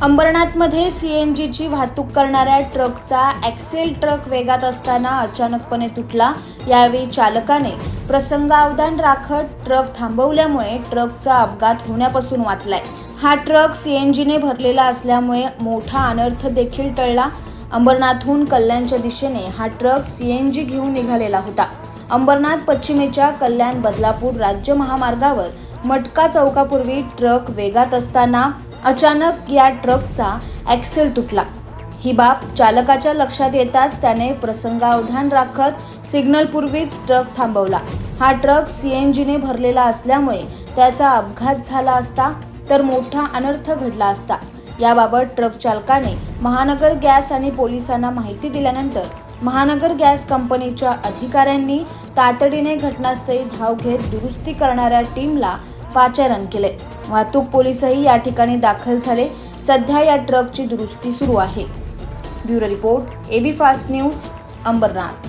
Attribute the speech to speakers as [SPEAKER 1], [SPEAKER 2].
[SPEAKER 1] अंबरनाथमध्ये सीएनजीची वाहतूक करणाऱ्या ट्रकचा ॲक्सेल ट्रक वेगात असताना अचानकपणे तुटला। यावेळी चालकाने प्रसंगावधान राखत ट्रक थांबवल्यामुळे ट्रकचा अपघात होण्यापासून वाचलाय। हा ट्रक सीएनजीने भरलेला असल्यामुळे मोठा अनर्थ देखील टळला। अंबरनाथहून कल्याणच्या दिशेने हा ट्रक सीएनजी घेऊन निघालेला होता। अंबरनाथ पश्चिमेच्या कल्याण बदलापूर राज्य महामार्गावर मटका चौकापूर्वी ट्रक वेगात असताना अचानक या ट्रकचा ॲक्सेल तुटला। ही बाब चालकाच्या लक्षात येताच त्याने प्रसंगावधान राखत सिग्नलपूर्वीच ट्रक थांबवला। हा ट्रक सीएनजीने भरलेला असल्यामुळे त्याचा अपघात झाला असता तर मोठा अनर्थ घडला असता। याबाबत ट्रक चालकाने महानगर गॅस आणि पोलिसांना माहिती दिल्यानंतर महानगर गॅस कंपनीच्या अधिकाऱ्यांनी तातडीने घटनास्थळी धाव घेत दुरुस्ती करणाऱ्या टीमला पाचारण केले। वाहतूक पोलीसही या ठिकाणी दाखल झाले। सध्या या ट्रकची दुरुस्ती सुरू आहे। Bureau report, A B fast news, Ambernath.